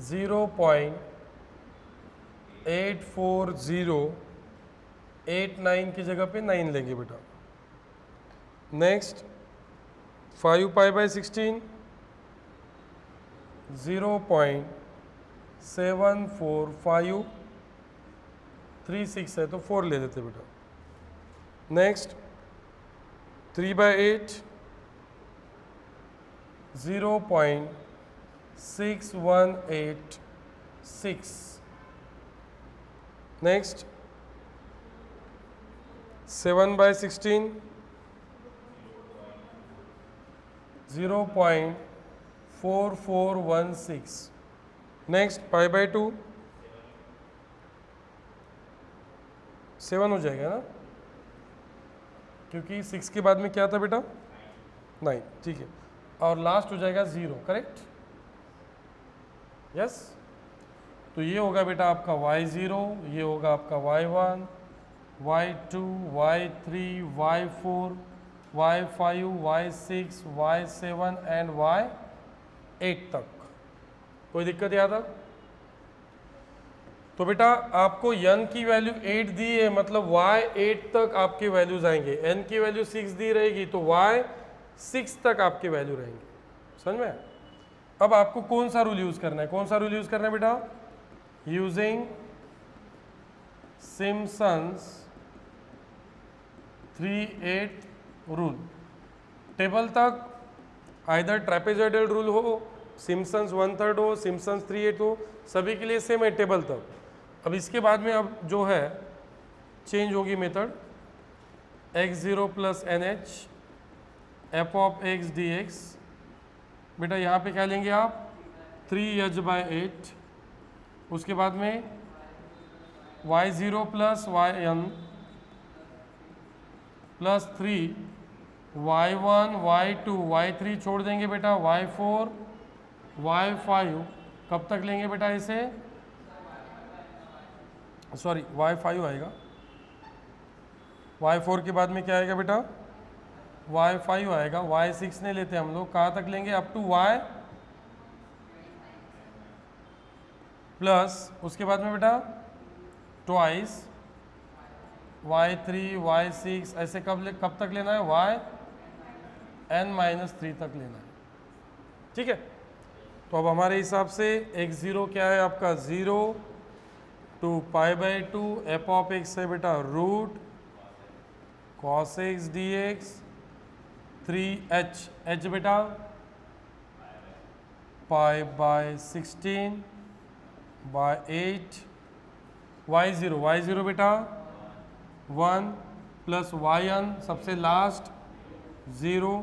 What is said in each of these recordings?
0.84089 की जगह पे 9 लेंगे बेटा। नेक्स्ट 5 पाई बाई 16 0.7456 है तो 4 ले लेते बेटा। Next 3 by 8 0.6186। Next 7 by 16 0.4416। Next pi by 2 7 हो जाएगा ना, क्योंकि 6 के बाद में क्या था बेटा 9, ठीक है। और लास्ट हो जाएगा 0, करेक्ट, यस। तो ये होगा बेटा आपका y0, ये होगा आपका y1, y2, y3, y4, y5, y6, y7 and y8 तक। कोई दिक्कत यहाँ तक? तो बेटा आपको n की वैल्यू 8 दी है, मतलब y8 तक आपके वैल्यूज आएंगे। n की वैल्यू 6 दी रहेगी तो y6 तक आपके वैल्यू रहेंगे। समझ में? अब आपको कौन सा रूल यूज करना है? कौन सा रूल यूज करना है बेटा? Using Simpson's 3/8 rule. टेबल तक आइदर ट्रेपेजॉइडल रूल हो, सिम्पसन्स 1/3 हो, सिम्पसन्स 3/8 हो, सभी के लिए सेम है टेबल तक। अब इसके बाद में अब जो है चेंज होगी method. x0 plus NH f of x dx। बेटा यहाँ पे क्या लेंगे आप? 3h/8। उसके बाद में y0 plus yn plus 3 y1 y2 y3 छोड़ देंगे बेटा, y4 y5। कब तक लेंगे बेटा इसे? सॉरी y5 आएगा, y4 के बाद में क्या आएगा बेटा? y5 आएगा। y6 नहीं लेते हम लोग, कहाँ तक लेंगे? अप टू y प्लस उसके बाद में बेटा ट्वाइस y3 y6, ऐसे कब तक लेना है? yn-3 तक लेना है, ठीक है। तो अब हमारे हिसाब से x0 क्या है आपका? 0 to π/2 f ऑफ x है बेटा root cos x dx 3h, h बेटा π/16 by 8। y0 बेटा 1 प्लस yn सबसे लास्ट 0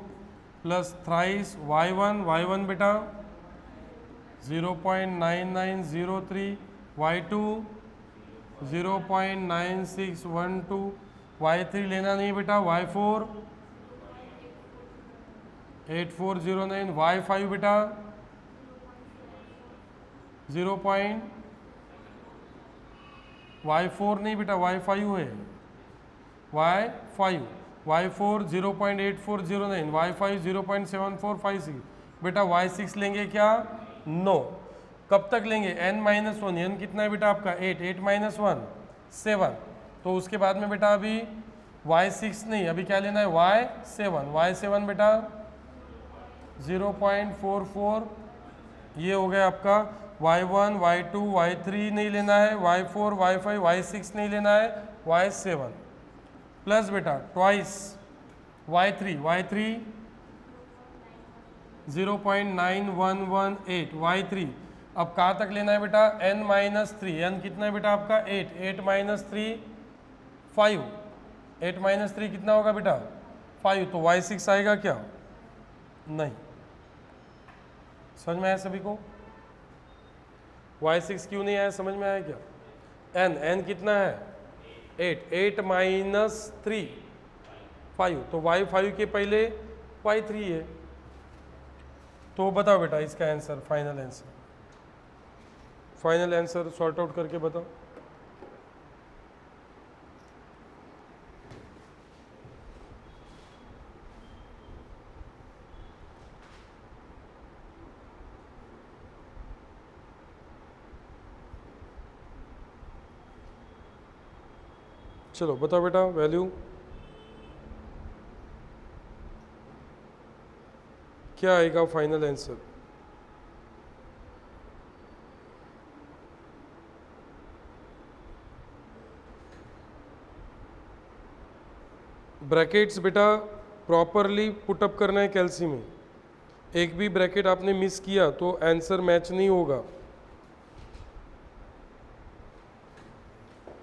प्लस थ्राइस y1 बेटा 0.9903, y2 0.9612, y3 लेना नहीं बेटा, y4 8409, y5 बेटा 0. y4 नहीं बेटा y5 है, y5 y4 0.8409, y5 0.7456। बेटा y6 लेंगे क्या? नो। कब तक लेंगे? n-1। n कितना है बेटा आपका? 8 माइनस 1 7। तो उसके बाद में बेटा अभी y6 नहीं, अभी क्या लेना है? y7 बेटा 0.44। ये हो गया आपका y1 y2 y3 नहीं लेना है, y4 y5 y6 नहीं लेना है, y7 प्लस बेटा ट्वाइस y3 0.9118 y3। अब कहाँ तक लेना है बेटा? n-3। n कितना है बेटा आपका? 8 माइनस 3 5। 8 माइनस 3 कितना होगा बेटा? 5। तो y6 आएगा क्या? नहीं। समझ में आया सभी को? y6 क्यों नहीं आया? समझ में आया क्या? n कितना है? 8 माइनस 3 5। तो y5 के पहले y3 है। तो बताओ बेटा इसका answer, final answer sort out करके बताओ। चलो बताओ बेटा वैल्यू क्या आएगा फाइनल आंसर। ब्रैकेट्स बेटा प्रॉपरली पुटअप करना है कैल्सी में, एक भी ब्रैकेट आपने मिस किया तो आंसर मैच नहीं होगा।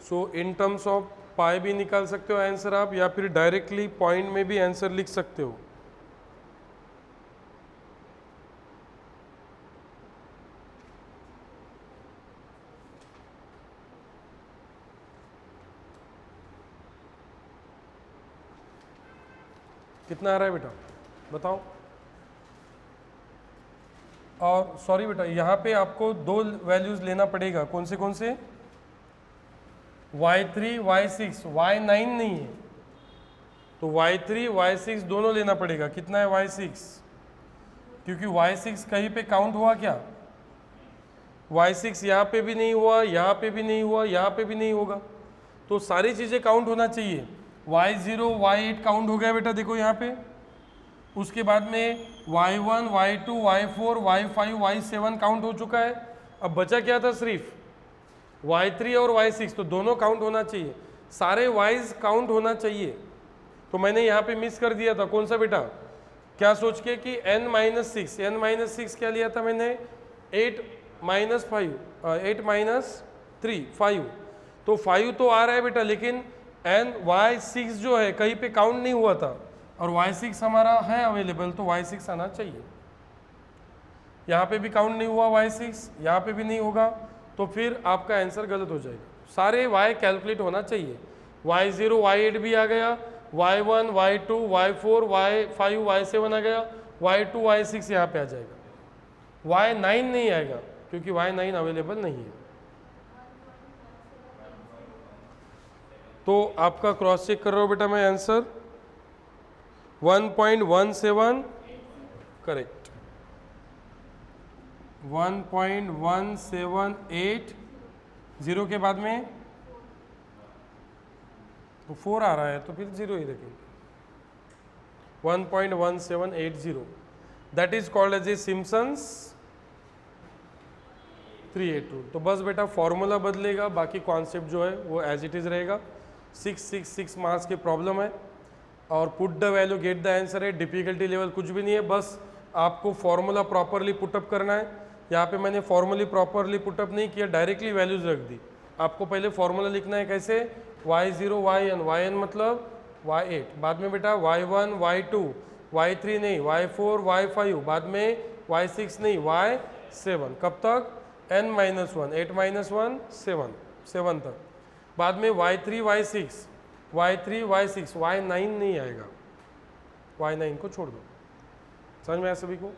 सो इन टर्म्स ऑफ पाई भी निकाल सकते हो आंसर आप, या फिर डायरेक्टली पॉइंट में भी आंसर लिख सकते हो। कितना आ रहा है बेटा बताओ। और सॉरी बेटा यहाँ पे आपको दो वैल्यूज लेना पड़ेगा, कौन से y3 y6 y9 नहीं है, तो y3 y6 दोनों लेना पड़ेगा। कितना है y6, क्योंकि y6 कहीं पे काउंट हुआ क्या, y6 यहाँ पे भी नहीं हुआ, यहाँ पे भी नहीं हुआ, यहाँ पे भी नहीं होगा, तो सारी चीज़ें काउंट होना चाहिए। y0 y8 काउंट हो गया बेटा देखो यहाँ पे, उसके बाद में y1 y2 y4 y5 y7 count हो चुका है। अब बचा क्या था, सिर्फ y3 और y6, तो दोनों काउंट होना चाहिए, सारे y's काउंट होना चाहिए। तो मैंने यहाँ पे मिस कर दिया था, कौन सा बेटा, क्या सोच के कि n-6 क्या लिया था मैंने, 8 - 3 5, तो 5 तो आ रहा है बेटा, लेकिन y6 जो है कहीं पे काउंट नहीं हुआ था, और y6 हमारा है अवेलेबल, तो y6 आना चाहिए। यहाँ पे भी काउंट नहीं हुआ y6, यहाँ पे भी नहीं होगा, तो फिर आपका आंसर गलत हो जाएगा। सारे y कैलकुलेट होना चाहिए, y0 y8 भी आ गया, y1 y2 y4 y5 y7 आ गया, y2 y6 यहाँ पे आ जाएगा, y9 नहीं आएगा क्योंकि y9 अवेलेबल नहीं है। तो आपका क्रॉस चेक कर रहा हूँ बेटा मैं आंसर 1.17 करेक्ट, 1.178, जीरो के बाद में तो 4 आ रहा है, तो फिर जीरो ही रखेंगे, 1.1780, that is called as a Simpson's 3/8 rule. तो बस बेटा फॉर्मूला बदलेगा, बाकी कॉन्सेप्ट जो है वो एज इट इज़ रहेगा। 6 मार्क्स की प्रॉब्लम है, और put the value get the answer है, डिफिकल्टी लेवल कुछ भी नहीं है, बस आपको फॉर्मूला प्रॉपरली पुटअप करना है। यहाँ पे मैंने फॉर्मूली प्रॉपरली पुटअप नहीं किया, डायरेक्टली वैल्यूज रख दी। आपको पहले फॉर्मूला लिखना है कैसे, y0 yn मतलब y8, बाद में बेटा y1 y2 y3 नहीं, y4 y5, बाद में y6 नहीं, y7, कब तक, n-1 8 - 1 7 तक, बाद में y3 y6 y9 नहीं आएगा, y9 को छोड़ दो। समझ में आया सभी को।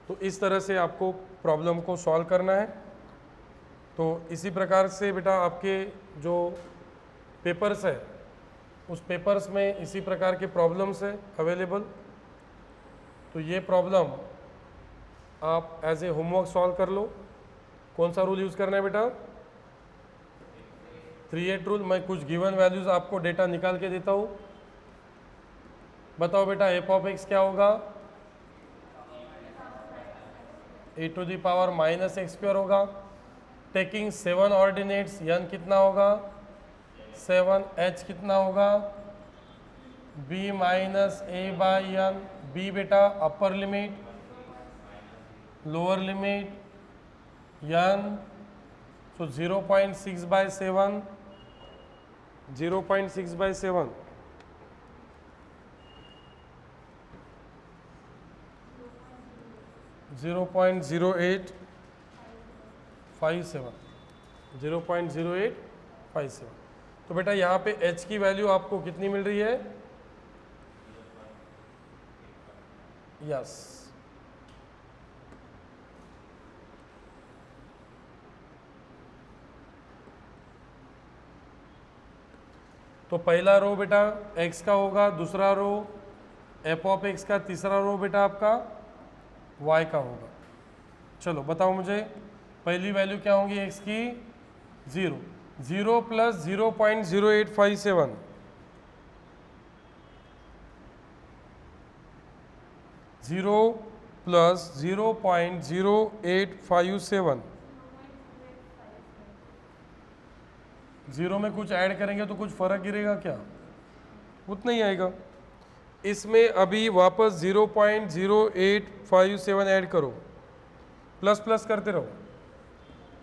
तो इस तरह से आपको प्रॉब्लम को सॉल्व करना है। तो इसी प्रकार से बेटा आपके जो पेपर्स है उस पेपर्स में इसी प्रकार के प्रॉब्लम्स है अवेलेबल। तो ये प्रॉब्लम आप एज ए होमवर्क सॉल्व कर लो। कौन सा रूल यूज़ करना है बेटा, 3/8 रूल। मैं कुछ गिवन वैल्यूज आपको डेटा निकाल के देता हूँ। बताओ बेटा f(x) क्या होगा, e⁻⁻x² होगा। टेकिंग 7 ऑर्डिनेट्स, n कितना होगा 7, h कितना होगा b - a/n, b बेटा upper limit, lower limit n, so 0.6/7, 0.6/7, (0.0857), 0.0857। तो बेटा यहाँ पे h की वैल्यू आपको कितनी मिल रही है, यस तो पहला रो बेटा x का होगा, दूसरा रो f(x) का, तीसरा रो बेटा आपका y का होगा। चलो बताओ मुझे पहली वैल्यू क्या होगी x की, 0, 0 प्लस 0.0857, 0 प्लस 0.0857, 0 में कुछ ऐड करेंगे तो कुछ फर्क गिरेगा क्या? उतना ही आएगा। इसमें अभी वापस 0.0857 ऐड करो, प्लस प्लस करते रहो,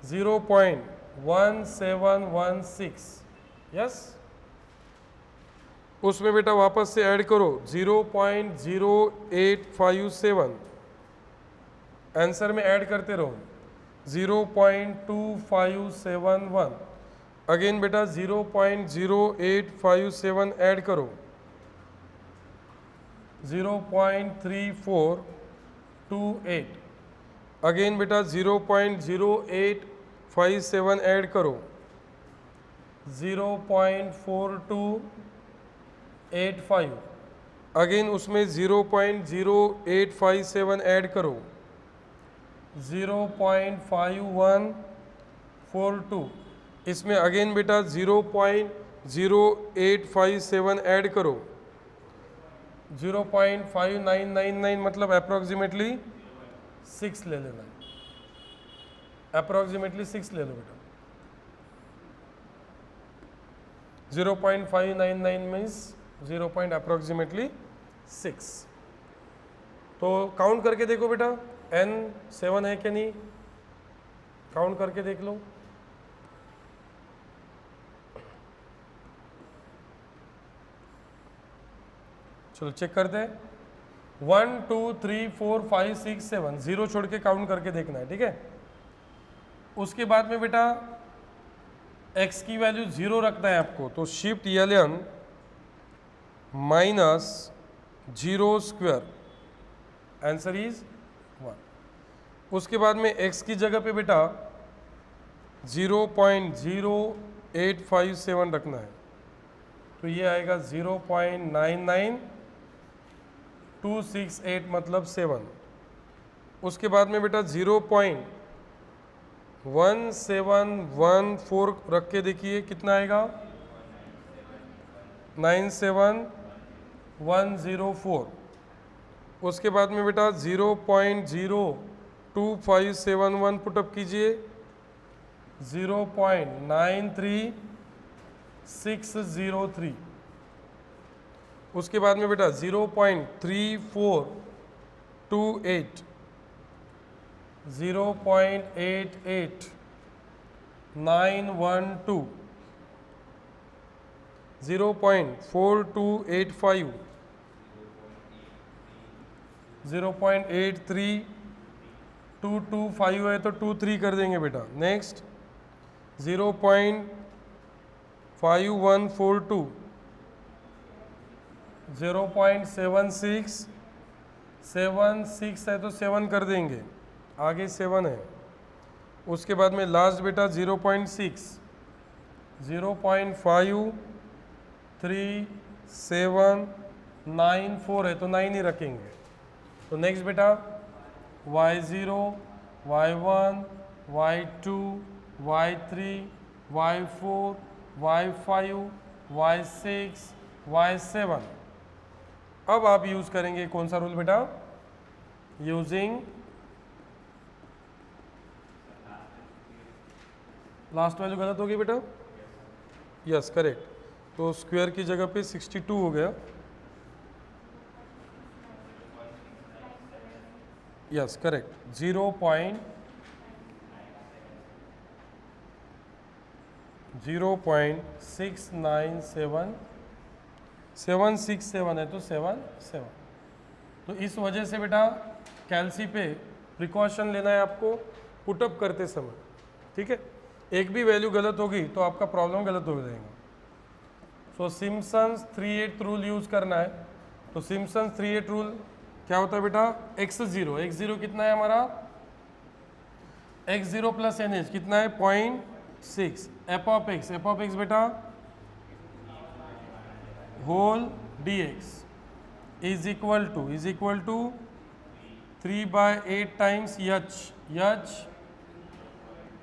0.1716, यस। उसमें बेटा वापस से ऐड करो 0.0857, आंसर में ऐड करते रहो 0.2571, अगेन बेटा 0.0857 ऐड करो 0.3428, अगेन बेटा 0.0857 ऐड करो 0.4285, अगेन उसमें 0.0857 ऐड करो 0.5142, इसमें अगेन बेटा 0.0857 ऐड करो 0.5999, मतलब अप्रोक्सीमेटली 6 ले लेना, अप्रोक्सीमेटली 6 ले लो बेटा। 0.599 मीन्स 0. अप्रोक्सीमेटली 6। तो काउंट करके देखो बेटा, n 7 है कि नहीं, काउंट करके देख लो। चलो चेक करते हैं। 1 2 3 4 5 6 7, 0 छोड़ के काउंट करके देखना है, ठीक है। उसके बाद में बेटा x की वैल्यू 0 रखना है आपको, तो shift ln minus 0 square, answer is 1। उसके बाद में x की जगह पे बेटा 0.0857 रखना है, तो ये आएगा 0.99268, मतलब 7। उसके बाद में बेटा 0.1714 रख के देखिए कितना आएगा, 97104। उसके बाद में बेटा 0.02571 पुटअप कीजिए, 0.93603। उसके बाद में बेटा 0.3428, 0.88912, 0.4285, 0.83225 है तो 23 कर देंगे बेटा। नेक्स्ट 0.5142, 0.7676 है तो 7 कर देंगे, आगे 7 है। उसके बाद में लास्ट बेटा 0.6, 0.53794 है तो 9 ही रखेंगे। तो नेक्स्ट बेटा y0, y1, y2, y3, y4, y5, y6, y7। अब आप यूज करेंगे कौन सा रूल बेटा, यूजिंग लास्ट वैल्यू गलत होगी बेटा, यस करेक्ट, तो स्क्वायर की जगह पे 62 हो गया, यस करेक्ट। 0.697767 है तो 7 7। तो इस वजह से बेटा कैल्सी पे प्रिकॉशन लेना है आपको पुटअप करते समय, ठीक है। एक भी वैल्यू गलत होगी तो आपका प्रॉब्लम गलत हो जाएगा। सो सिम्पसन्स 3/8 रूल यूज करना है। तो सिम्पसन्स 3/8 रूल क्या होता है बेटा, x0 कितना है हमारा, x0 प्लस NH कितना है 0.6, एफ ऑफ एक्स बेटा whole dx is equal to 3/8 times h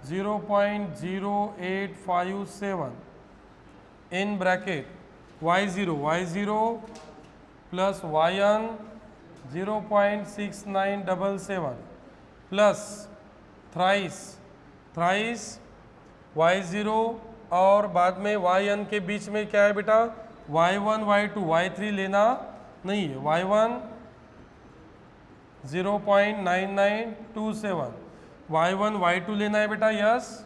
0.0857 in bracket y0 plus yn 0.6977 plus thrice y0 और बाद में yn के बीच में क्या है बेटा, y1 y2 y3 लेना नहीं है, y1 0.9927 y1 y2 लेना है बेटा, यस।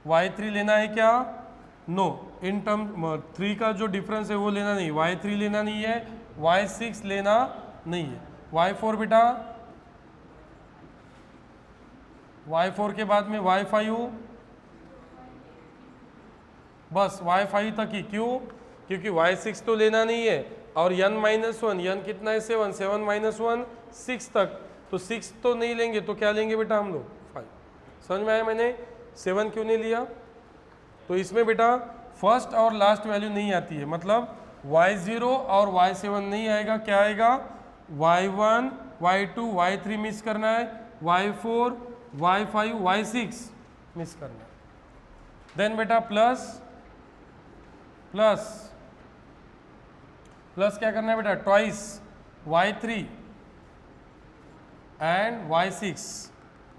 y3 लेना है क्या, नो। इन टर्म 3 का जो डिफरेंस है वो लेना नहीं, y3 लेना नहीं है, y6 लेना नहीं है, y4 बेटा, y4 के बाद में y5, बस y5 तक ही। क्यों, क्योंकि y6 तो लेना नहीं है, और n माइनस वन, n कितना है 7, 7 माइनस 1 6 तक, तो 6 तो नहीं लेंगे, तो क्या लेंगे बेटा हम लोग 5। समझ में आया मैंने 7 क्यों नहीं लिया। तो इसमें बेटा फर्स्ट और लास्ट वैल्यू नहीं आती है, मतलब y0 और y7 नहीं आएगा, क्या आएगा y1 y2 y3 मिस करना है, y4 y5 y6 मिस करना है। देन बेटा प्लस क्या करना है बेटा, twice y3 and y6,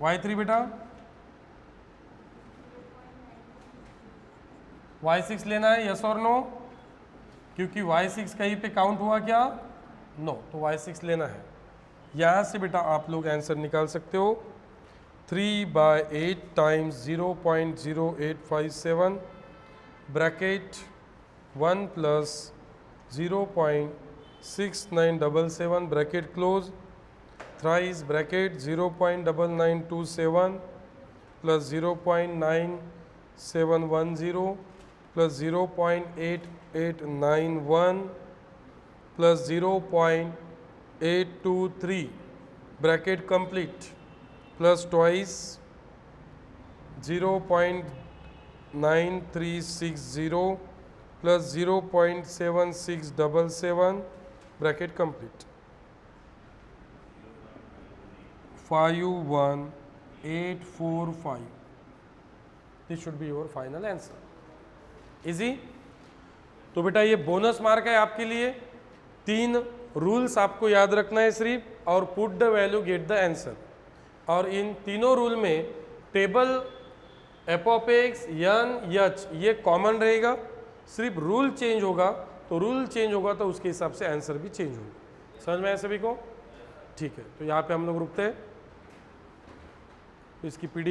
y3 बेटा y6 लेना है, यस और नो, क्योंकि y6 कहीं पे काउंट हुआ क्या, नो, तो y6 लेना है। यहाँ से बेटा आप लोग आंसर निकाल सकते हो, 3/8 times 0.0857 bracket 1 plus 0.6977 bracket close, thrice bracket 0.9927 plus 0.9710 plus 0.8891 plus 0.823 bracket complete, plus twice 0.9360 plus 0.7677 bracket complete, 51845। This should be your final answer. Easy. तो बेटा ये बोनस मार्क है आपके लिए, 3 रूल्स आपको याद रखना है सिर्फ, और put the value get the answer. और इन तीनों रूल में टेबल एपोपेक्स यन यच ये कॉमन रहेगा, सिर्फ रूल चेंज होगा, तो रूल चेंज होगा तो उसके हिसाब से आंसर भी चेंज होगा। समझ में आया सभी को, ठीक है। तो यहाँ पे हम लोग रुकते हैं, तो इसकी PDF